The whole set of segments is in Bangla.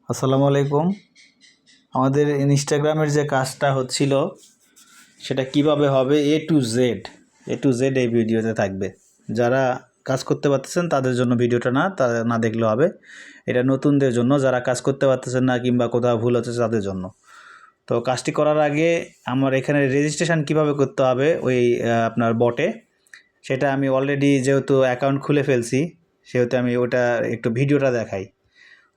আসসালামু আলাইকুম। আমাদের ইনস্টাগ্রামের যে কাজটা হচ্ছিল সেটা কিভাবে হবে এ টু জেড এই ভিডিওতে থাকবে। যারা কাজ করতে পারতেছেন তাদের জন্য ভিডিওটা তারা না দেখলেও হবে। এটা নতুনদের জন্য, যারা কাজ করতে পারতেছেন না কিংবা কোথাও ভুল হচ্ছে তাদের জন্য। তো কাজটি করার আগে আমার এখানে রেজিস্ট্রেশন কিভাবে করতে হবে ওই আপনার বটে, সেটা আমি অলরেডি যেহেতু অ্যাকাউন্ট খুলে ফেলছি সেহেতু আমি ওটা একটু ভিডিওটা দেখাই।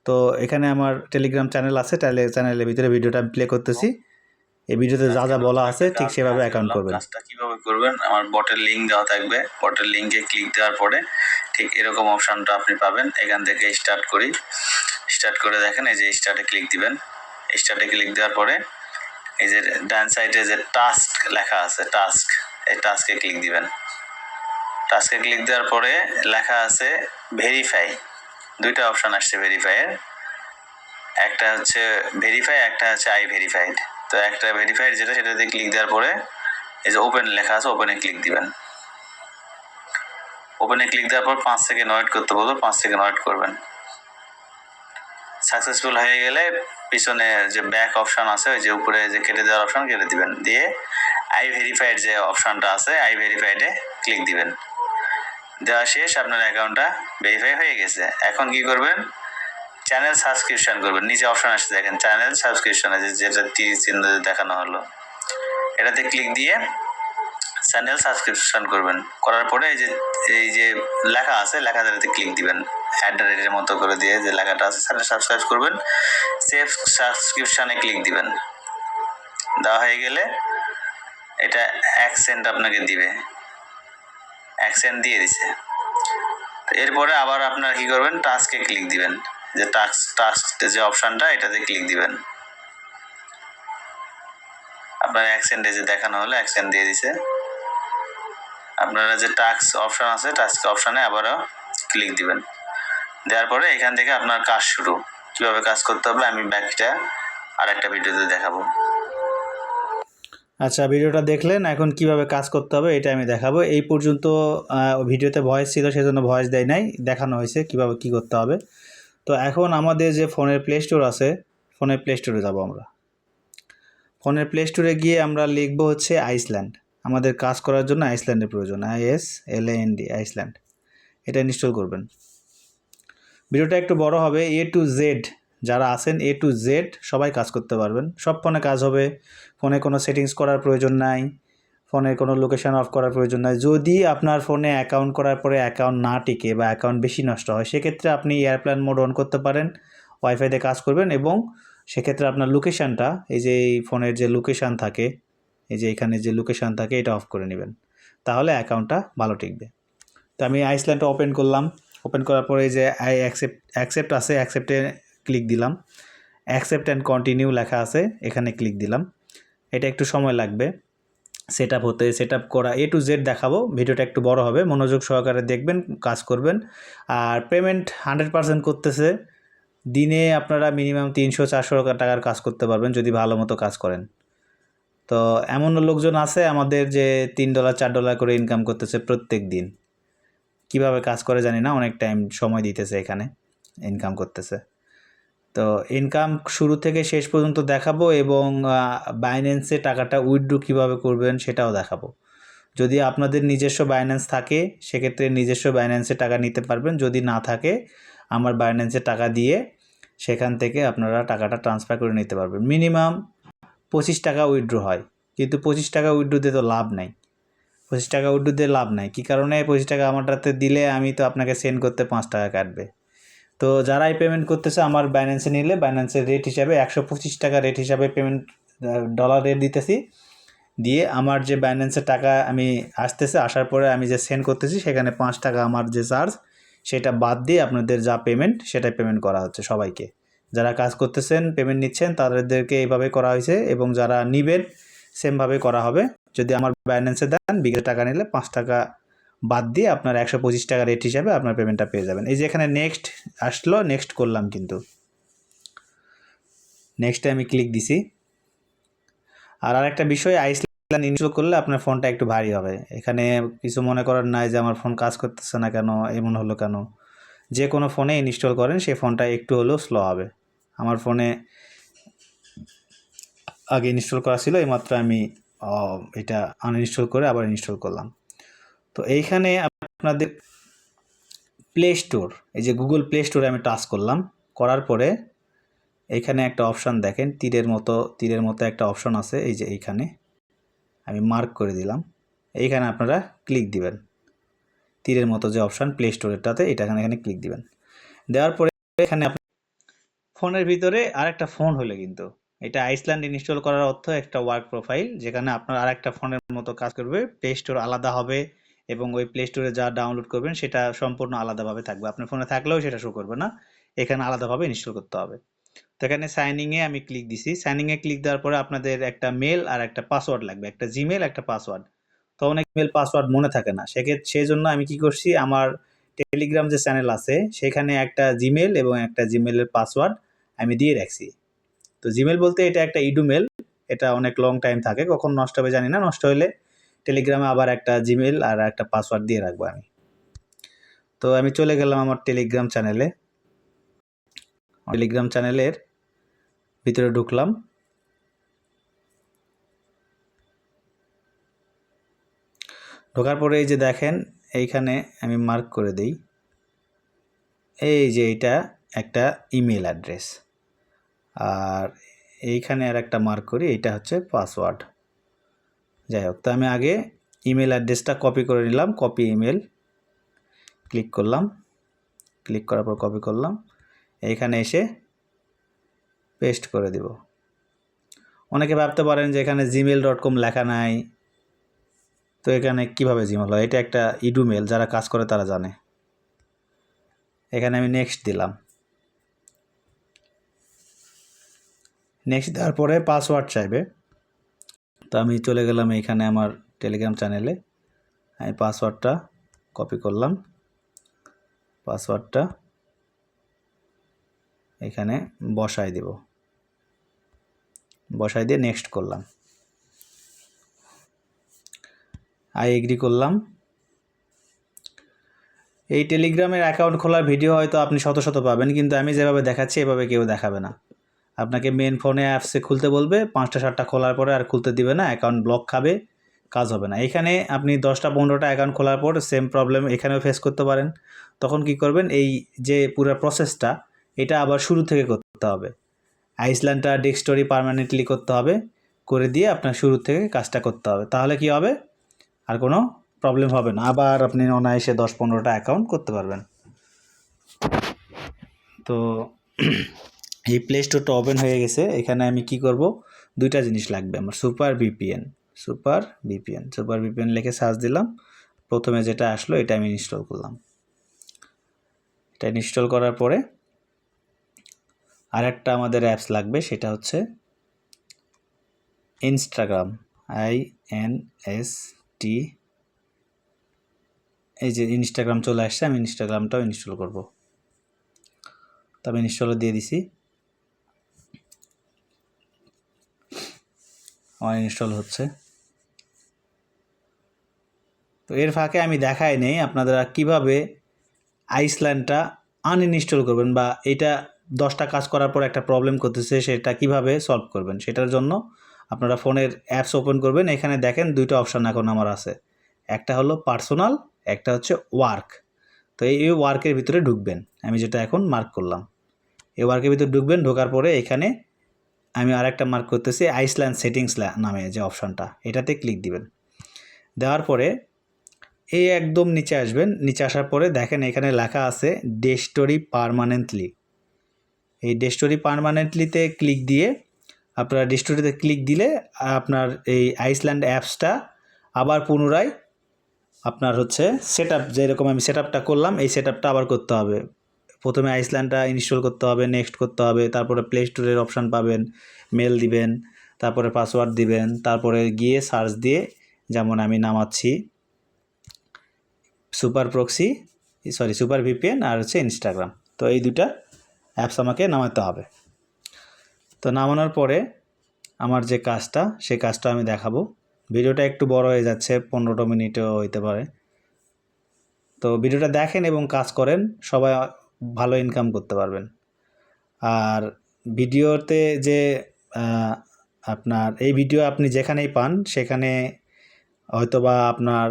তো এখানে আমার টেলিগ্রাম চ্যানেল আছে, চ্যানেলের ভিতরে ভিডিওটা আমি প্লে করতেছি। এই ভিডিওতে যা যা বলা আছে ঠিক সেভাবে অ্যাকাউন্ট করবেন। কাজটা কিভাবে করবেন আমার বটের লিংক দেওয়া থাকবে। বটের লিংকে ক্লিক দেওয়ার পরে ঠিক এরকম অপশনটা আপনি পাবেন। এখান থেকে স্টার্ট করে দেখেন, এই যে স্টার্টে ক্লিক দিবেন। স্টার্টে ক্লিক দেওয়ার পরে এই যে ডান সাইডে যে টাস্ক লেখা আছে, এই টাস্কে ক্লিক দিবেন। টাস্কে ক্লিক দেওয়ার পরে লেখা আছে ভেরিফাই। দুইটা অপশন আসছে ভেরিফাইয়ের, একটা হচ্ছে ভেরিফাই, একটা হচ্ছে আই ভেরিফাইড। তো একটা ভেরিফাইড যেটা, সেটাতে ক্লিক দেওয়ার পরে এই যে ওপেন লেখা আছে, ওপেনে ক্লিক দিবেন। ওপেনে ক্লিক দেওয়ার পর 5 সেকেন্ড ওয়েট করতে বলবো, 5 সেকেন্ড ওয়েট করবেন। সাকসেসফুল হয়ে গেলে পিছনে যে ব্যাক অপশন আছে, ওই যে উপরে যে কেটে দেওয়ার অপশন কেটে দিবেন, দিয়ে আই ভেরিফাইড যে অপশনটা আছে আই ভেরিফাইডে ক্লিক দিবেন। দেওয়া শেষ, আপনার অ্যাকাউন্টটা ভেরিফাই হয়ে গেছে। এখন কি করবেন, চ্যানেল সাবস্ক্রিপশন করবেন। নিচে অপশন আসছে দেখেন, চ্যানেল সাবস্ক্রিপশন আছে, যেটা তীর চিহ্ন দেখানো হলো, এটাতে ক্লিক দিয়ে চ্যানেল সাবস্ক্রিপশন করবেন। করার পরে এই যে লেখা আছে, লেখাটাতে ক্লিক দিবেন, @এর মতো করে দিয়ে যে লেখাটা আছে, চ্যানেল সাবস্ক্রাইব করবেন, সেভ সাবস্ক্রিপশনে ক্লিক দিবেন। দেওয়া হয়ে গেলে এটা 1 সেন্ট আপনাকে দিবে, 1 সেন্ট দিয়ে দিছে। এরপরে আবার আপনার কি করবেন, টাস্কে ক্লিক দিবেন, যে টাস্ক যে অপশনটা, এটাতে ক্লিক দিবেন। আপনার 1 সেন্টে যে দেখানো হলো 1 সেন্ট দিয়ে দিছে। আপনারা যে টাস্ক অপশন আছে, টাস্ক অপশনে আবারও ক্লিক দিবেন। দেওয়ার পরে এখান থেকে আপনার কাজ শুরু। কিভাবে কাজ করতে হবে আমি বাকিটা আরেকটা ভিডিওতে দেখাবো। আচ্ছা, ভিডিওটা দেখলেন, এখন কিভাবে কাজ করতে হবে এটা আমি দেখাবো। এই পর্যন্ত ভিডিওতে ভয়েস ছিল, সেজন্য ভয়েস দেয় নাই, দেখানো হয়েছে কিভাবে কি করতে হবে। তো এখন আমাদের যে ফোনের প্লে স্টোর আছে, ফোনের প্লে স্টোরে যাব আমরা। ফোনের প্লে স্টোরে গিয়ে আমরা লিখবো হচ্ছে আইসল্যান্ড। আমাদের কাজ করার জন্য আইসল্যান্ডের প্রয়োজন, ISLAND, আইসল্যান্ড। এটা ইনস্টল করবেন। ভিডিওটা একটু বড় হবে। A to Z যারা আছেন, A to Z সবাই কাজ করতে পারবেন। সব ফোনে কাজ হবে। ফোনে কোনো সেটিংস করার প্রয়োজন নাই, ফোনে কোনো লোকেশন অফ করার প্রয়োজন নাই। যদি আপনার ফোনে অ্যাকাউন্ট করার পরে অ্যাকাউন্ট না টিকে বা অ্যাকাউন্ট বেশি নষ্ট হয়, সেক্ষেত্রে আপনি এয়ারপ্লেন মোড অন করতে পারেন, ওয়াইফাইতে কাজ করবেন, এবং সেক্ষেত্রে আপনার লোকেশানটা, এই যে এই ফোনের যে লোকেশান থাকে, এই যে এখানে যে লোকেশান থাকে, এটা অফ করে নেবেন, তাহলে অ্যাকাউন্টটা ভালো টিকবে। তো আমি আইসল্যান্ডটা ওপেন করলাম। ওপেন করার পরে এই যে আই অ্যাকসেপ্ট আছে, অ্যাকসেপ্টে ক্লিক দিলাম। অ্যাকসেপ্ট অ্যান্ড কন্টিনিউ লেখা আছে, এখানে ক্লিক দিলাম। এটা একটু সময় লাগবে সেট আপ করা। A to Z দেখাবো, ভিডিওটা একটু বড় হবে, মনোযোগ সহকারে দেখবেন, কাজ করবেন। আর পেমেন্ট 100% করতেছে। দিনে আপনারা মিনিমাম 300-400 টাকার কাজ করতে পারবেন যদি ভালো মতো কাজ করেন। তো এমনও লোকজন আছে আমাদের যে $3-4 করে ইনকাম করতেছে প্রত্যেক দিন। কিভাবে কাজ করে জানি না, অনেক টাইম সময় দিতেছে, এখানে ইনকাম করতেছে। তো ইনকাম শুরু থেকে শেষ পর্যন্ত দেখাবো, এবং বাইন্যান্সে টাকাটা উইথড্র কীভাবে করবেন সেটাও দেখাবো। যদি আপনাদের নিজস্ব বাইন্যান্স থাকে সেক্ষেত্রে নিজস্ব বাইন্যান্সে টাকা নিতে পারবেন, যদি না থাকে আমার বাইন্যান্সে টাকা দিয়ে সেখান থেকে আপনারা টাকাটা ট্রান্সফার করে নিতে পারবেন। মিনিমাম 25 টাকা উইথড্র হয়, কিন্তু 25 টাকা উইথড্র দিয়ে তো লাভ নাই। 25 টাকা উইথড্র দিয়ে লাভ নাই, কী কারণে? 25 টাকা আমারটাতে দিলে আমি তো আপনাকে সেন্ড করতে 5 টাকা কাটবে। তো যারাই পেমেন্ট করতেছে আমার বাইন্যান্সে নিলে, বাইন্যান্সের রেট হিসাবে 125 টাকা রেট হিসাবে পেমেন্ট, ডলার রেট দিতেছি। দিয়ে আমার যে বাইন্যান্সের টাকা আমি আসার পরে আমি যে সেন্ড করতেছি, সেখানে 5 টাকা আমার যে চার্জ, সেটা বাদ দিয়ে আপনাদের যা পেমেন্ট সেটাই পেমেন্ট করা হচ্ছে সবাইকে। যারা কাজ করতেছেন, পেমেন্ট নিচ্ছেন, তাদেরকে এইভাবে করা হয়েছে, এবং যারা নিবেন সেমভাবে করা হবে। যদি আমার বাইন্যান্সে দেন, বিকেল টাকা নিলে 5 টাকা বাদ দিয়ে আপনার 125 টাকা রেট হিসাবে আপনার পেমেন্টটা পেয়ে যাবেন। এই যে এখানে নেক্সট আসলো, নেক্সট করলাম, কিন্তু নেক্সটে আমি ক্লিক দিছি। আর আরেকটা বিষয়, আইসল্যান্ড ইনস্টল করলে আপনার ফোনটা একটু ভারী হবে। এখানে কিছু মনে করার নাই যে আমার ফোন কাজ করতেছে না কেন, এমন হলো কেন। যে কোনো ফোনে ইনস্টল করেন সেই ফোনটা একটু হলেও স্লো হবে। আমার ফোনে আগে ইনস্টল করা ছিল, এইমাত্র আমি এটা আনইনস্টল করে আবার ইনস্টল করলাম। তো এইখানে আপনাদের প্লে স্টোর, এই যে গুগল প্লে স্টোরে আমি টাচ করলাম, করার পরে এইখানে একটা অপশান দেখেন, তীরের মতো একটা অপশান আছে, এই যে এইখানে আমি মার্ক করে দিলাম। এইখানে আপনারা ক্লিক দিবেন, তীরের মতো যে অপশান প্লে স্টোরেরটাতে, এটা এখানে ক্লিক দিবেন। দেওয়ার পরে এখানে আপনি ফোনের ভিতরে আরেকটা ফোন হলে কিন্তু এটা আইসল্যান্ড ইনস্টল করার অর্থ একটা ওয়ার্ক প্রোফাইল, যেখানে আপনার আরেকটা ফোনের মতো কাজ করবে। প্লে স্টোর আলাদা হবে এবং ওই প্লে স্টোরে যা ডাউনলোড করবেন সেটা সম্পূর্ণ আলাদাভাবে থাকবে, আপনার ফোনে থাকলেও সেটা শো করবে না, এখানে আলাদাভাবে ইনস্টল করতে হবে। তো এখানে সাইনিংয়ে আমি ক্লিক দিছি। সাইনিংয়ে ক্লিক দেওয়ার পরে আপনাদের একটা মেল আর একটা পাসওয়ার্ড লাগবে, একটা জিমেল একটা পাসওয়ার্ড। তো অনেক মেল পাসওয়ার্ড মনে থাকে না, সেই জন্য আমি কি করছি, আমার টেলিগ্রাম যে চ্যানেল আছে সেখানে একটা জিমেল এবং একটা জিমেলের পাসওয়ার্ড আমি দিয়ে রাখছি। তো জিমেল বলতে এটা একটা ইডুমেল, এটা অনেক লং টাইম থাকে, কখন নষ্ট হবে জানি না, নষ্ট হলে টেলিগ্রামে আবার একটা জিমেল আর একটা পাসওয়ার্ড দিয়ে রাখবো আমি। তো আমি চলে গেলাম আমার টেলিগ্রাম চ্যানেলে, টেলিগ্রাম চ্যানেলের ভিতরে ঢুকলাম। ঢোকার পরে এই যে দেখেন এইখানে আমি মার্ক করে দিই, এই যে এটা একটা ইমেল অ্যাড্রেস, আর এইখানে আর একটা মার্ক করি, এইটা হচ্ছে পাসওয়ার্ড। যাই হোক, তো আমি আগে ইমেল অ্যাড্রেসটা কপি করে নিলাম, কপি ইমেল ক্লিক করলাম, ক্লিক করার পর কপি করলাম, এইখানে এসে পেস্ট করে দিব। অনেকে ভাবতে পারেন যে এখানে gmail.com লেখা নাই, তো এখানে কিভাবে জিমেল হয়, এটা একটা ইডুমেল, যারা কাজ করে তারা জানে। এখানে আমি নেক্সট দিলাম, নেক্সট দেওয়ার পরে পাসওয়ার্ড চাইবে। তো আমি চলে গেলাম এইখানে আমার টেলিগ্রাম চ্যানেলে, আমি পাসওয়ার্ডটা কপি করলাম, পাসওয়ার্ডটা এখানে বসাই দিব, বসাই দিয়ে নেক্সট করলাম, আই এগ্রি করলাম। এই টেলিগ্রামের অ্যাকাউন্ট খোলার ভিডিও হয়তো আপনি শত শত পাবেন, কিন্তু আমি যেভাবে দেখাচ্ছি এভাবে কেউ দেখাবে না। আপনাকে মেন ফোনে অ্যাপসে খুলতে বলবে, 5টা 7টা খোলার পরে আর খুলতে দিবে না, অ্যাকাউন্ট ব্লক খাবে, কাজ হবে না। এখানে আপনি 10টা 15টা অ্যাকাউন্ট খোলার পর সেম প্রবলেম এখানেও ফেস করতে পারেন। তখন কি করবেন, এই যে পুরো প্রসেসটা এটা আবার শুরু থেকে করতে হবে, আইসল্যান্ডটা ডেস্কটপে পার্মানেন্টলি করতে হবে, করে দিয়ে আপনার শুরু থেকে কাজটা করতে হবে, তাহলে কি হবে, আর কোনো প্রবলেম হবে না, আবার আপনি অনায়াসে 10-15টা অ্যাকাউন্ট করতে পারবেন। তো এই প্লে স্টোরটা ওপেন হয়ে গেছে। এখানে আমি কি করব, দুইটা জিনিস লাগবে আমার, সুপার ভিপিএন লিখে সার্চ দিলাম, প্রথমে যেটা আসলো এটা আমি ইনস্টল করলাম। এটা ইনস্টল করার পরে আরেকটা আমাদের অ্যাপস লাগবে, সেটা হচ্ছে ইনস্টাগ্রাম, INST, এই যে ইনস্টাগ্রাম চলে আসছে, আমি ইনস্টাগ্রামটাও ইনস্টল করব। তবে ইনস্টল দিয়ে দিছি, আমার ইনস্টল হচ্ছে। তো এর ফাঁকে আমি দেখাই নেই আপনারা কিভাবে আইসল্যান্ডটা আনইনস্টল করবেন, বা এটা 10টা কাজ করার পর একটা প্রবলেম করতেছে সেটা কিভাবে সলভ করবেন। সেটার জন্য আপনারা ফোনের অ্যাপস ওপেন করবেন, এখানে দেখেন দুইটা অপশান এখন আমার আছে, একটা হলো পার্সোনাল, একটা হচ্ছে ওয়ার্ক। তো এই ওয়ার্কের ভিতরে ঢুকবেন, আমি যেটা এখন মার্ক করলাম, এই ওয়ার্কের ভিতরে ঢুকবেন। ঢোকার পরে এখানে আমি আরেকটা মার্ক করতেছি আইসল্যান্ড সেটিংস নামে যে অপশানটা, এটাতে ক্লিক দিবেন। দেওয়ার পরে এই একদম নিচে আসবেন, নিচে আসার পরে দেখেন এখানে লেখা আছে ডেস্কটপে পার্মানেন্টলি। এই ডেস্কটপে পার্মানেন্টলিতে ক্লিক দিয়ে, আপনারা ডেস্কটপে ক্লিক দিলে আপনার এই আইসল্যান্ড অ্যাপসটা আবার পুনরায় আপনার হচ্ছে সেটআপ, যেরকম আমি সেটআপটা করলাম এই সেটআপটা আবার করতে হবে। প্রথমে আইসল্যান্ডটা ইনস্টল করতে হবে, নেক্সট করতে হবে, তারপরে প্লে স্টোরের অপশান পাবেন, মেল দিবেন, তারপরে পাসওয়ার্ড দিবেন, তারপরে গিয়ে সার্চ দিয়ে, যেমন আমি নামাচ্ছি সুপার ভিপিএন আর হচ্ছে ইনস্টাগ্রাম, তো এই দুটা অ্যাপস আমাকে নামাতে হবে। তো নামানোর পরে আমার যে কাজটা, সেই কাজটা আমি দেখাবো। ভিডিওটা একটু বড় হয়ে যাচ্ছে, 15 মিনিটও হইতে পারে। তো ভিডিওটা দেখেন এবং কাজ করেন, সবাই ভালো ইনকাম করতে পারবেন। আর ভিডিওতে যে আপনার এই ভিডিও আপনি যেখানেই পান সেখানে হয়তোবা আপনার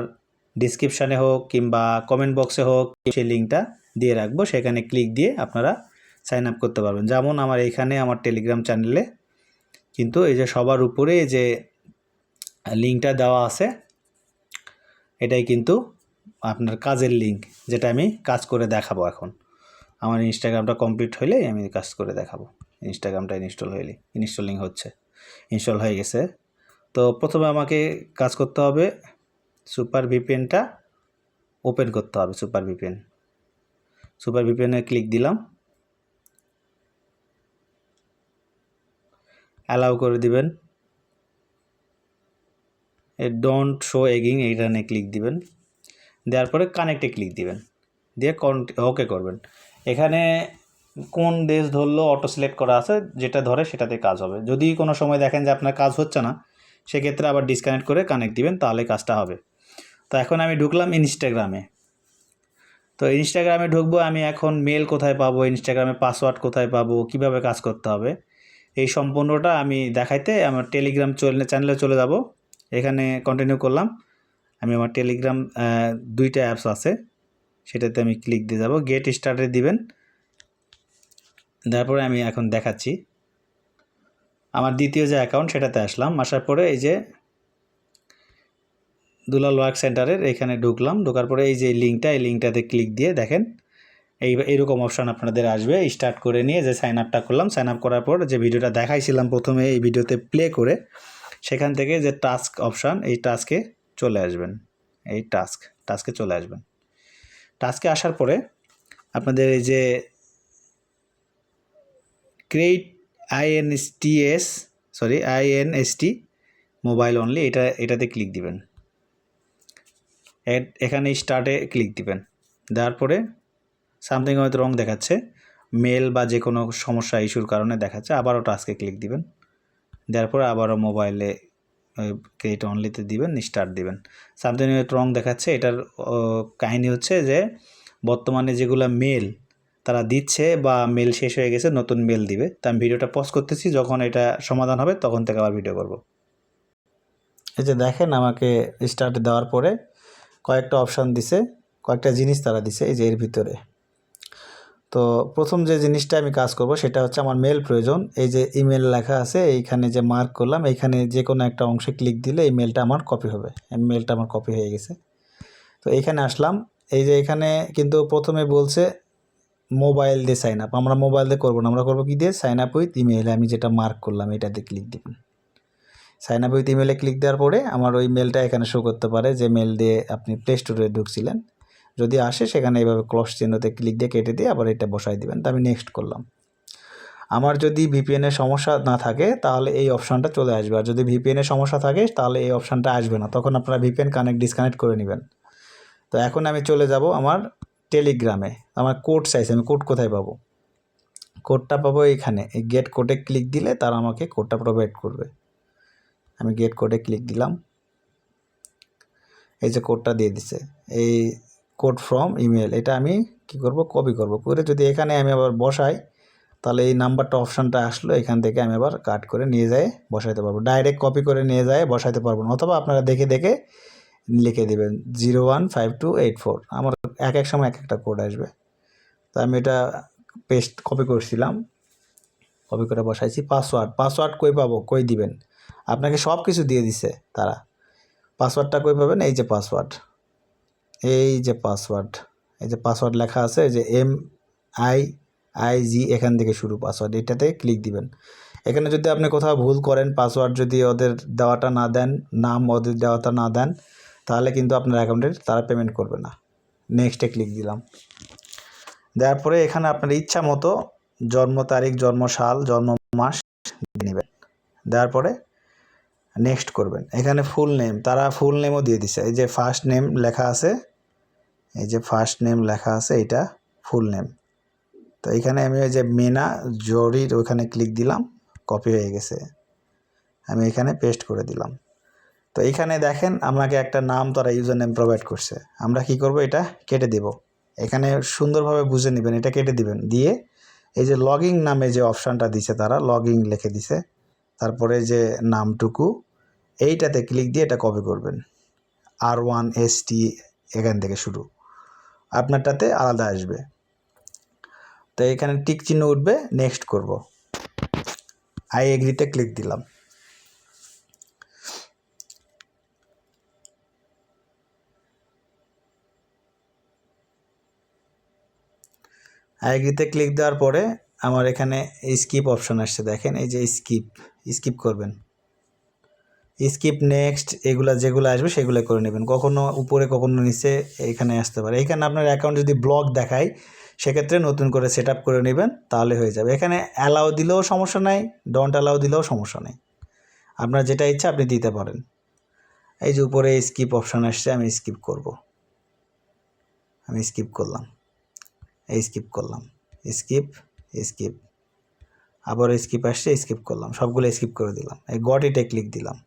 ডিসক্রিপশানে হোক কিংবা কমেন্ট বক্সে হোক সেই লিঙ্কটা দিয়ে রাখবো, সেখানে ক্লিক দিয়ে আপনারা সাইন আপ করতে পারবেন। যেমন আমার এইখানে আমার টেলিগ্রাম চ্যানেলে কিন্তু এই যে সবার উপরে যে লিঙ্কটা দেওয়া আছে এটাই কিন্তু আপনার কাজের লিঙ্ক, যেটা আমি কাজ করে দেখাবো। এখন আমার ইনস্টাগ্রামটা কমপ্লিট হলে আমি কাজ করে দেখাবো। ইনস্টাগ্রামটা ইনস্টলিং হচ্ছে, ইনস্টল হয়ে গেছে। তো প্রথমে আমাকে কাজ করতে হবে, সুপার ভিপিএনটা ওপেন করতে হবে। সুপার ভিপিএনে ক্লিক দিলাম, অ্যালাউ করে দিবেন। ডোন্ট শো এগিং এইখানে ক্লিক দিবেন, দেওয়ার পরে কানেক্টে ক্লিক দিবেন, দিয়ে ওকে করবেন। এখানে কোন দেশ ধরলো অটো সিলেক্ট করা আছে, যেটা ধরে সেটাতে কাজ হবে। যদি কোনো সময় দেখেন যে আপনার কাজ হচ্ছে না, সেক্ষেত্রে আবার ডিসকানেক্ট করে কানেক্ট দিবেন, তাহলে কাজটা হবে। তো এখন আমি ঢুকলাম ইনস্টাগ্রামে। তো ইনস্টাগ্রামে ঢুকবো, আমি এখন মেল কোথায় পাবো, ইনস্টাগ্রামে পাসওয়ার্ড কোথায় পাবো, কিভাবে কাজ করতে হবে, এই সম্পূর্ণটা আমি দেখাইতে আমার টেলিগ্রাম চ্যানেলে চলে যাব। এখানে কন্টিনিউ করলাম। আমি আমার টেলিগ্রাম 2টা অ্যাপস আছে, সেটাতে আমি ক্লিক দিয়ে যাব। গেট স্টার্টে দিবেন, তারপরে আমি এখন দেখাচ্ছি আমার দ্বিতীয় যে অ্যাকাউন্ট সেটাতে আসলাম। আসার পরে এই যে দুলাল ওয়ার্ক সেন্টারের এখানে ঢুকলাম। ঢোকার পরে এই যে লিঙ্কটা, এই লিঙ্কটাতে ক্লিক দিয়ে দেখেন এইরকম অপশান আপনাদের আসবে। স্টার্ট করে নিয়ে যে সাইন আপটা করলাম, সাইন আপ করার পর যে ভিডিওটা দেখাইছিলাম প্রথমে, এই ভিডিওতে প্লে করে সেখান থেকে যে টাস্ক অপশান, এই টাস্কে চলে আসবেন। এই টাস্কে চলে আসবেন। টাস্কে আসার পরে আপনাদের এই যে ক্রিয়েট আইএনএসটি মোবাইল অনলি, এটাতে ক্লিক দিবেন। এখানে স্টার্টে ক্লিক দিবেন। দেওয়ার পরে সামথিং হয়তো রং দেখাচ্ছে, মেল বা যে কোনো সমস্যা ইস্যুর কারণে দেখাচ্ছে। আবারও টাস্কে ক্লিক দিবেন, দেওয়ার পরে আবারও মোবাইলে ক্রিয়েট অনলিতে দিবেন, স্টার্ট দিবেন। সামথিং হয়তো রং দেখাচ্ছে। এটার কাহিনী হচ্ছে যে বর্তমানে যেগুলো মেল তারা দিচ্ছে বা মেল শেষ হয়ে গেছে, নতুন মেল দিবে। তা আমি ভিডিওটা পজ করতেছি, যখন এটা সমাধান হবে তখন থেকে আবার ভিডিও করব। এই যে দেখেন আমাকে স্টার্ট দেওয়ার পরে কয়েকটা অপশান দিছে, কয়েকটা জিনিস তারা দিছে এই যে এর ভিতরে। তো প্রথম যে জিনিসটা আমি কাজ করব সেটা হচ্ছে আমার মেল প্রয়োজন। এই যে ইমেল লেখা আছে, এইখানে যে মার্ক করলাম, এইখানে যে কোনো একটা অংশে ক্লিক দিলে এই মেলটা আমার কপি হবে। মেলটা আমার কপি হয়ে গেছে। তো এইখানে আসলাম। এই যে এখানে কিন্তু প্রথমে বলছে মোবাইল দিয়ে সাইন আপ। আমরা মোবাইল দিয়ে করবো না, আমরা করবো কি দিয়ে, সাইন আপ উইথ ইমেল। আমি যেটা মার্ক করলাম এটাতে ক্লিক দিবেন। সাইন আপ উইথ ইমেলে ক্লিক দেওয়ার পরে আমার ওই মেলটা এখানে শো করতে পারে, যে মেল দিয়ে আপনি প্লে স্টোরে ঢুকছিলেন। যদি আসে সেখানে এইভাবে ক্রস চিহ্নতে ক্লিক দিয়ে কেটে দিয়ে আবার এটা বসাই দিবেন। তো আমি নেক্সট করলাম। আমার যদি ভিপিএনের সমস্যা না থাকে তাহলে এই অপশানটা চলে আসবে, আর যদি ভিপিএনের সমস্যা থাকে তাহলে এই অপশানটা আসবে না। তখন আপনারা ভিপিএন ডিসকানেক্ট করে নেবেন। তো এখন আমি চলে যাব আমার টেলিগ্রামে। আমার কোড চাইছে, আমি কোড কোথায় পাবো? কোডটা পাবো এইখানে। এই গেট কোডে ক্লিক দিলে তারা আমাকে কোডটা প্রোভাইড করবে। আমি গেট কোডে ক্লিক দিলাম, এই যে কোডটা দিয়ে দিছে, এই কোড ফ্রম ইমেল। এটা আমি কি করব, কপি করব। করে যদি এখানে আমি আবার বসাই তাহলে এই নাম্বারটা অপশানটা আসলো, এখান থেকে আমি আবার কাট করে নিয়ে যাই বসাইতে পারবো। ডাইরেক্ট কপি করে নিয়ে যায় বসাইতে পারবো না, অথবা আপনারা দেখে দেখে লিখে দেবেন 015284। আমার এক এক সময় এক একটা কোড আসবে। তো আমি এটা কপি করছিলাম, কপি করে বসাইছি। পাসওয়ার্ড কই পাবো, কই দিবেন? আপনাকে সব কিছু দিয়ে দিছে তারা। পাসওয়ার্ডটা কই পাবেন? এই যে পাসওয়ার্ড, এই যে পাসওয়ার্ড লেখা আছে, এই যে MIIG এখান থেকে শুরু পাসওয়ার্ড, এটাতে ক্লিক দিবেন। এখানে যদি আপনি কোথাও ভুল করেন, পাসওয়ার্ড যদি ওদের দেওয়াটা না দেন, নাম ওদের দেওয়াটা না দেন, তাহলে কিন্তু আপনার অ্যাকাউন্টের তারা পেমেন্ট করবে না। নেক্সটে ক্লিক দিলাম। দেওয়ার পরে এখানে আপনার ইচ্ছা মতো জন্ম তারিখ, জন্ম সাল, জন্ম মাস দিয়ে নেবেন। দেওয়ার পরে নেক্সট করবেন। এখানে ফুল নেম, তারা ফুল নেমও দিয়ে দিছে। এই যে ফার্স্ট নেম লেখা আছে, এটা ফুল নেম। তো এখানে আমি ওই যে মেনা জরির ওখানে ক্লিক দিলাম, কপি হয়ে গেছে। আমি এখানে পেস্ট করে দিলাম। তো এখানে দেখেন আমাকে একটা নাম তারা ইউজার নেম প্রোভাইড করছে। আমরা কি করব, এটা কেটে দেব। এখানে সুন্দরভাবে বুঝে নেবেন, এটা কেটে দিবেন। দিয়ে এই যে লগিং নামে যে অপশানটা দিছে তারা লগিং লিখে দিছে, তারপরে যে নামটুকু এইটাতে ক্লিক দিয়ে এটা কপি করবেন, R1ST এখান থেকে শুরু, আপনারটাতে আলাদা আসবে। তো এখানে টিক চিহ্ন উঠবে, নেক্সট করব, আই এগ্রিতে ক্লিক দিলাম। আই এগ্রিতে ক্লিক দেওয়ার পরে আমার এখানে স্কিপ অপশন আসছে, দেখেন এই যে স্কিপ করবেন, স্কিপ নেক্সট এগুলা যেগুলো আসবে সেগুলো করে নেবেন, কখনো উপরে কখনো নিচে এখানে আসতে পারে। এখানে আপনার অ্যাকাউন্ট যদি ব্লক দেখায় সেক্ষেত্রে নতুন করে সেট আপ করে নেবেন, তাহলে হয়ে যাবে। এখানে অ্যালাউ দিলেও সমস্যা নাই, ডোন্ট অ্যালাউ দিলেও সমস্যা নেই, আপনার যেটা ইচ্ছা আপনি দিতে পারেন। এই যে উপরে স্কিপ অপশান আসছে, আমি স্কিপ করব, আমি স্কিপ করলাম, এই স্কিপ করলাম, স্কিপ আবার স্কিপ আসছে, স্কিপ করলাম, সবগুলো স্কিপ করে দিলাম। এই গট ইটে ক্লিক দিলাম,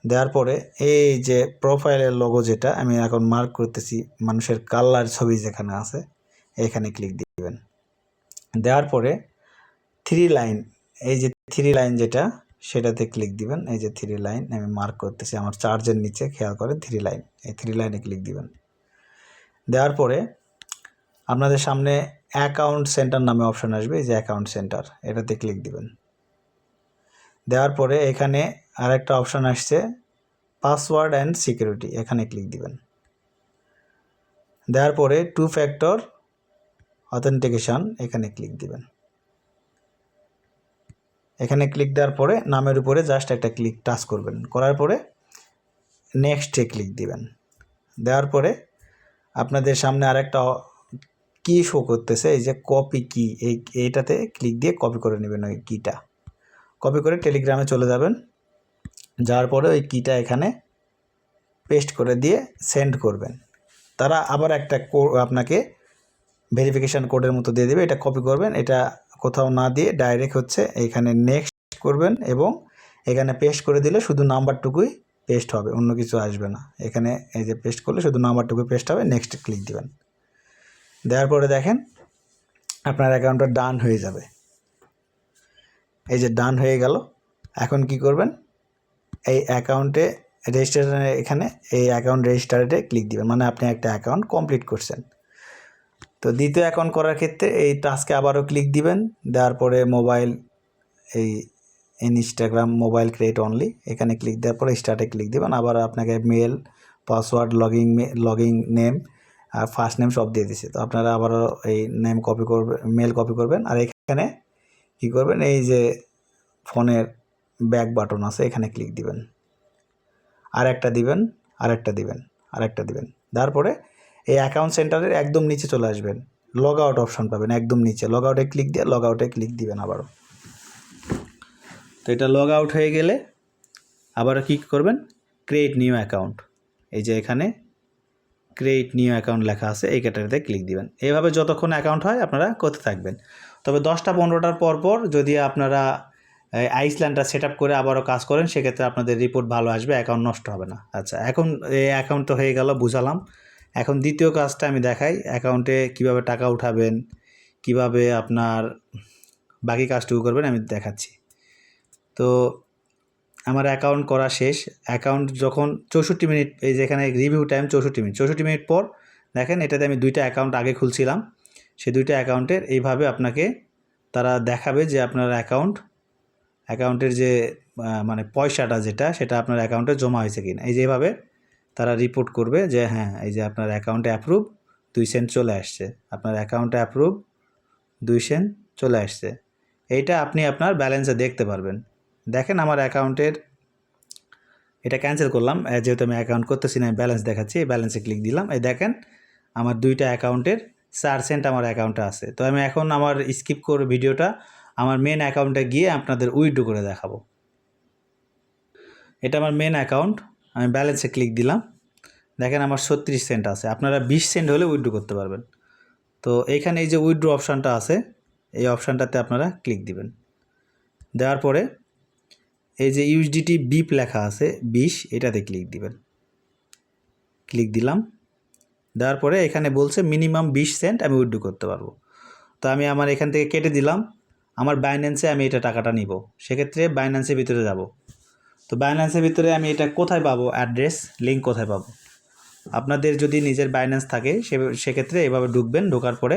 দেওয়ার পরে এই যে প্রোফাইলের লোগো যেটা আমি এখন মার্ক করতেছি, মানুষের কালার ছবি যেখানে আছে এখানে ক্লিক দিবেন। দেওয়ার পরে থ্রি লাইন, এই যে থ্রি লাইন যেটা সেটাতে ক্লিক দিবেন। এই যে থ্রি লাইন আমি মার্ক করতেছি আমার চার্জের নিচে, খেয়াল করেন থ্রি লাইন, এই থ্রি লাইনে ক্লিক দিবেন। দেওয়ার পরে আপনাদের সামনে অ্যাকাউন্ট সেন্টার নামে অপশন আসবে, এই যে অ্যাকাউন্ট সেন্টার, এটাতে ক্লিক দিবেন। দেওয়ার পরে এখানে আরেকটা অপশন আসছে পাসওয়ার্ড অ্যান্ড সিকিউরিটি, এখানে ক্লিক দিবেন। দেওয়ার পরে 2 ফ্যাক্টর অথেন্টিকেশন, এখানে ক্লিক দিবেন। এখানে ক্লিক দেওয়ার পরে নামের উপরে জাস্ট একটা ক্লিক টাচ করবেন, করার পরে নেক্সটে ক্লিক দিবেন। দেওয়ার পরে আপনাদের সামনে আরেকটা কি শো করতেছে, এই যে কপি কি, এইটাতে ক্লিক দিয়ে কপি করে নেবেন। ওই কিটা কপি করে টেলিগ্রামে চলে যাবেন, যাওয়ার পরে ওই কিটা এখানে পেস্ট করে দিয়ে সেন্ড করবেন। তারা আবার একটা আপনাকে ভেরিফিকেশান কোডের মতো দিয়ে দেবে, এটা কপি করবেন, এটা কোথাও না দিয়ে ডাইরেক্ট হচ্ছে এখানে নেক্সট করবেন এবং এখানে পেস্ট করে দিলে শুধু নাম্বারটুকুই পেস্ট হবে, অন্য কিছু আসবে না। এখানে এই যে পেস্ট করলে শুধু নাম্বারটুকুই পেস্ট হবে, নেক্সট ক্লিক দিবেন। দেওয়ার পরে দেখেন আপনার অ্যাকাউন্টটা ডান হয়ে যাবে, এই যে ডান হয়ে গেল। এখন কি করবেন, এই অ্যাকাউন্টে রেজিস্ট্রেশনে এখানে এই অ্যাকাউন্ট রেজিস্টারে ক্লিক দিবেন, মানে আপনি একটা অ্যাকাউন্ট কমপ্লিট করছেন। তো দ্বিতীয় অ্যাকাউন্ট করার ক্ষেত্রে এই টাস্কে আবারও ক্লিক দিবেন, দেওয়ার পরে মোবাইল, এই ইনস্টাগ্রাম মোবাইল ক্রিয়েট অনলি, এখানে ক্লিক দেওয়ার পরে স্টার্টে ক্লিক দিবেন। আবার আপনাকে মেল, পাসওয়ার্ড, লগিং নেম আর ফার্স্ট নেম সব দিয়ে দিছে। তো আপনারা আবারও এই নেম কপি করবেন, মেল কপি করবেন, আর এখানে কী করবেন, এই যে ফোনের ব্যাক বাটন আছে এখানে ক্লিক দিবেন, আরেকটা দিবেন, তারপরে এই অ্যাকাউন্ট সেন্টারের একদম নিচে চলে আসবেন, লগ আউট অপশন পাবেন একদম নিচে, লগ আউটে ক্লিক দিয়ে লগ আউটে ক্লিক দিবেন আবারও। তো এটা লগ আউট হয়ে গেলে আবারও কী করবেন, ক্রিয়েট নিউ অ্যাকাউন্ট, এই যে এখানে ক্রিয়েট নিউ অ্যাকাউন্ট লেখা আছে এই ক্যাটাগরিতে ক্লিক দিবেন। এইভাবে যতক্ষণ অ্যাকাউন্ট হয় আপনারা করতে থাকবেন। তবে 10টা-15টার পর যদি আপনারা আইসল্যান্ডটা সেট আপ করে আবারও কাজ করেন সেক্ষেত্রে আপনাদের রিপোর্ট ভালো আসবে, অ্যাকাউন্ট নষ্ট হবে না। আচ্ছা, এখন এই অ্যাকাউন্ট তো হয়ে গেল, বুঝালাম। এখন দ্বিতীয় কাজটা আমি দেখাই, অ্যাকাউন্টে কিভাবে টাকা উঠাবেন, কিভাবে আপনার বাকি কাজটুকু করবেন আমি দেখাচ্ছি। তো আমার অ্যাকাউন্ট করা শেষ। অ্যাকাউন্ট যখন 64 মিনিট, এই যেখানে রিভিউ টাইম 64 মিনিট পর দেখেন এটাতে আমি 2টা অ্যাকাউন্ট আগে খুলছিলাম, সেই 2টা অ্যাকাউন্টের এইভাবে আপনাকে তারা দেখাবে যে আপনার অ্যাকাউন্টের যে মানে পয়সাটা যেটা সেটা আপনার অ্যাকাউন্টে জমা হয়েছে কিনা। এই যেভাবে তারা রিপোর্ট করবে যে হ্যাঁ এই যে আপনার অ্যাকাউন্টে অ্যাপ্রুভ 2 সেন্ট চলে আসছে, আপনার অ্যাকাউন্টে অ্যাপ্রুভ 2 সেন্ট চলে আসছে। এইটা আপনি আপনার ব্যালেন্সে দেখতে পারবেন। দেখেন আমার অ্যাকাউন্টের, এটা ক্যান্সেল করলাম যেহেতু আমি অ্যাকাউন্ট করতেছি না, ব্যালেন্স দেখাচ্ছি, এই ব্যালেন্সে ক্লিক দিলাম। এই দেখেন আমার 2টা অ্যাকাউন্টের 4 সেন্ট আমার অ্যাকাউন্টে আছে। তো আমি এখন আমার স্কিপ করে ভিডিওটা আমার মেন অ্যাকাউন্টে গিয়ে আপনাদের উইথড্র করে দেখাবো। এটা আমার মেন অ্যাকাউন্ট, আমি ব্যালেন্সে ক্লিক দিলাম, দেখেন আমার 36 সেন্ট আছে। আপনারা 20 সেন্ট হলে উইথড্র করতে পারবেন। তো এইখানে এই যে উইথড্র অপশানটা আছে, এই অপশানটাতে আপনারা ক্লিক দিবেন। দেওয়ার পরে এই যে ইউএসডিটি বিপ লেখা আছে 20, এটাতে ক্লিক দিবেন। ক্লিক দিলাম, দেওয়ার পরে এখানে বলছে মিনিমাম 20 সেন্ট আমি উইথড্র করতে পারবো। তো আমি আমার এখান থেকে কেটে দিলাম, আমার বাইন্যান্সে আমি এটা টাকাটা নিব। সেক্ষেত্রে বাইন্যান্সের ভিতরে যাব। তো বাইন্যান্সের ভিতরে আমি এটা কোথায় পাবো, অ্যাড্রেস লিঙ্ক কোথায় পাবো? আপনাদের যদি নিজের বাইন্যান্স থাকে সেক্ষেত্রে এভাবে ঢুকবেন, ঢোকার পরে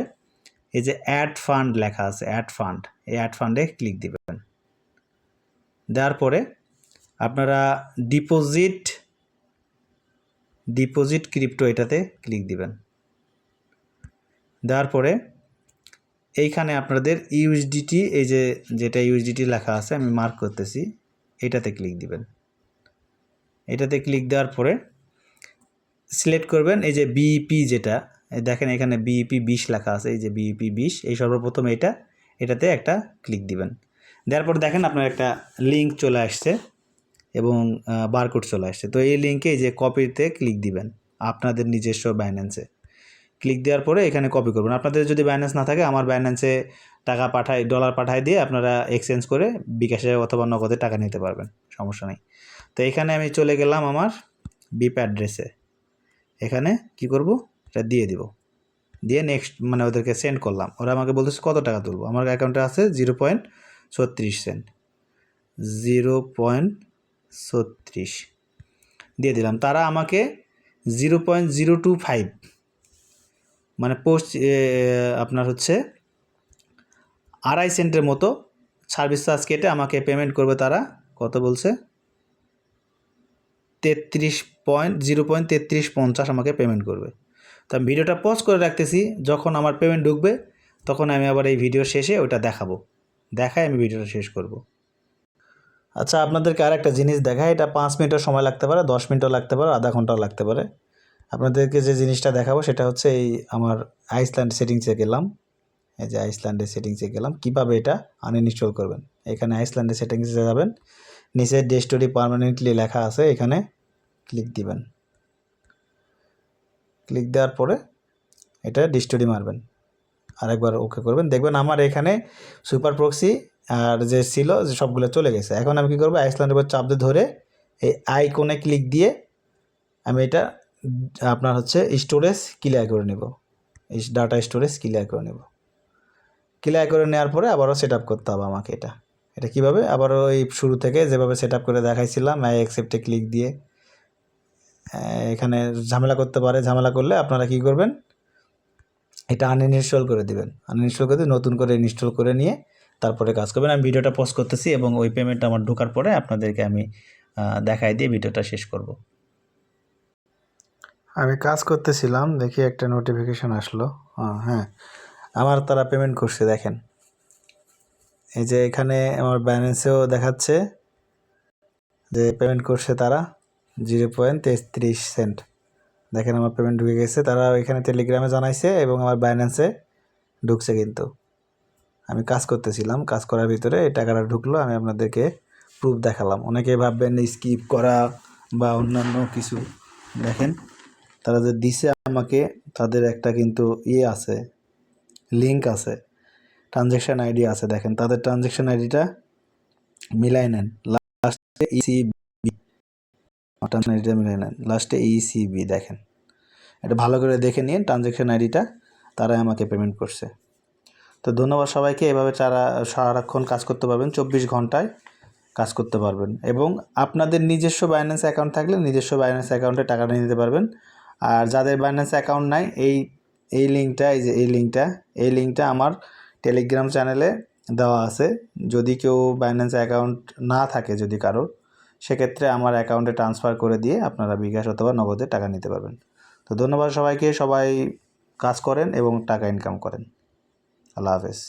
এই যে অ্যাড ফান্ড লেখা আছে, অ্যাড ফান্ড, এই অ্যাড ফান্ডে ক্লিক দিবেন। দেওয়ার পরে আপনারা ডিপোজিট ক্রিপ্টো এটাতে ক্লিক দিবেন। দেওয়ার পরে এইখানে আপনাদের ইউএসডিটি, এই যে যেটা ইউএসডিটি লেখা আছে আমি মার্ক করতেছি, এটাতে ক্লিক দিবেন। এটাতে ক্লিক দেওয়ার পরে সিলেক্ট করবেন এই যে বিইপি, যেটা দেখেন এখানে বিইপি 20 লেখা আছে, এই যে বিইপি 20, এই সর্বপ্রথম এটাতে একটা ক্লিক দিবেন। দেওয়ার পর দেখেন আপনার একটা লিঙ্ক চলে আসছে এবং বারকোড চলে আসছে। তো এই লিঙ্কে এই যে কপিতে ক্লিক দিবেন আপনাদের নিজস্ব বাইন্যান্সে। ক্লিক দেওয়ার পরে এখানে কপি করবেন। আপনাদের যদি বাইন্যান্স না থাকে, আমার বাইন্যান্সে টাকা ডলার পাঠায় দিয়ে আপনারা এক্সচেঞ্জ করে বিকাশে অথবা নগদে টাকা নিতে পারবেন, সমস্যা নেই। তো এখানে আমি চলে গেলাম আমার বিপ অ্যাড্রেসে। এখানে কি করব, এটা দিয়ে দিব, দিয়ে নেক্সট মানে ওদেরকে সেন্ড করলাম। ওরা আমাকে বলতেছে কত টাকা তুলবো। আমার অ্যাকাউন্টে আছে 0.36 সেন্ট, 0.36 দিয়ে দিলাম। তারা আমাকে 0.025 মানে আপনার হচ্ছে 2.5 সেন্টের মতো সার্ভিস চার্জ কেটে আমাকে পেমেন্ট করবে। তারা কত বলছে, 0.3350 আমাকে পেমেন্ট করবে। তো আমি ভিডিওটা পজ করে রাখতেছি, যখন আমার পেমেন্ট ঢুকবে তখন আমি আবার এই ভিডিও শেষে ওটা দেখায় আমি ভিডিওটা শেষ করব। আচ্ছা, আপনাদেরকে আর একটা জিনিস দেখায়। এটা 5 মিনিটও সময় লাগতে পারে, 10 মিনিটও লাগতে পারে, আধা ঘন্টাও লাগতে পারে। আপনাদেরকে যে জিনিসটা দেখাবো সেটা হচ্ছে এই আমার আইসল্যান্ড সেটিংসে গেলাম। এই যে আইসল্যান্ডের সেটিংসে গেলাম, কীভাবে এটা আনইনস্টল করবেন। এখানে আইসল্যান্ডের সেটিংসে যাবেন, নিচে ডেস্কটপে পার্মানেন্টলি লেখা আছে, এখানে ক্লিক দিবেন। ক্লিক দেওয়ার পরে এটা ডিস্টোরি মারবেন, আরেকবার ওকে করবেন। দেখবেন আমার এখানে সুপার প্রক্সি আর যে ছিল যে সবগুলো চলে গেছে। এখন আমি কী করবো, আইসল্যান্ডের উপর চাপ দিয়ে ধরে এই আইকনে ক্লিক দিয়ে আমি এটা আপনার হচ্ছে স্টোরেজ ক্লিয়ার করে নেব, এই ডাটা স্টোরেজ ক্লিয়ার করে নেব। ক্লিয়ার করে নেওয়ার পরে আবারও সেট আপ করতে হবে আমাকে। এটা কীভাবে, আবারও এই শুরু থেকে যেভাবে সেট আপ করে দেখাইছিলাম, আই অ্যাকসেপ্টে ক্লিক দিয়ে এখানে ঝামেলা করতে পারে। ঝামেলা করলে আপনারা কী করবেন, এটা আনইনস্টল করে দিবেন। আনইনস্টল করে দিয়ে নতুন করে ইনস্টল করে নিয়ে তারপরে কাজ করবেন। আমি ভিডিওটা পজ করতেছি এবং ওই পেমেন্টটা আমার ঢোকার পরে আপনাদেরকে আমি দেখাই দিয়ে ভিডিওটা শেষ করব। আমি কাজ করতেছিলাম, দেখি একটা নোটিফিকেশন আসলো। হ্যাঁ, আমার তারা পেমেন্ট করছে। দেখেন এই যে এখানে আমার ব্যালেন্সেও দেখাচ্ছে যে পেমেন্ট করছে তারা 0.33 সেন্ট। দেখেন আমার পেমেন্ট ঢুকে গেছে। তারা এখানে টেলিগ্রামে জানাইছে এবং আমার বাইন্যান্সে ঢুকছে। কিন্তু আমি কাজ করতেছিলাম, কাজ করার ভিতরে এই টাকাটা ঢুকলো। আমি আপনাদেরকে প্রুফ দেখালাম। অনেকে ভাববেন স্কিপ করা বা অন্যান্য কিছু। দেখেন তারা যে দিছে আমাকে, তাদের একটা কিন্তু আছে, লিঙ্ক আছে, ট্রানজ্যাকশান আইডি আছে। দেখেন তাদের ট্রানজ্যাকশান আইডিটা মিলাই নেন, লাস্টে ইসিবি, ট্রানজ্যাকশান আইডিটা মিলাই নেন, লাস্টে ইসিবি। দেখেন এটা ভালো করে দেখে নিন ট্রানজ্যাকশান আইডিটা, তারাই আমাকে পেমেন্ট করছে। তো ধন্যবাদ সবাইকে। এভাবে সারাক্ষণ কাজ করতে পারবেন, 24 ঘন্টায় কাজ করতে পারবেন। এবং আপনাদের নিজস্ব বাইন্যান্স অ্যাকাউন্ট থাকলে নিজস্ব বাইন্যান্স অ্যাকাউন্টে টাকাটা নিয়ে নিতে পারবেন। আর যাদের বাইন্যান্স অ্যাকাউন্ট নাই, এই লিঙ্কটা, এই যে এই লিঙ্কটা আমার টেলিগ্রাম চ্যানেলে দেওয়া আছে। যদি কেউ বাইন্যান্স অ্যাকাউন্ট না থাকে, যদি কারোর, সেক্ষেত্রে আমার অ্যাকাউন্টে ট্রান্সফার করে দিয়ে আপনারা বিকাশ অথবা নগদে টাকা নিতে পারবেন। তো ধন্যবাদ সবাইকে। সবাই কাজ করেন এবং টাকা ইনকাম করেন। আল্লাহ হাফেজ।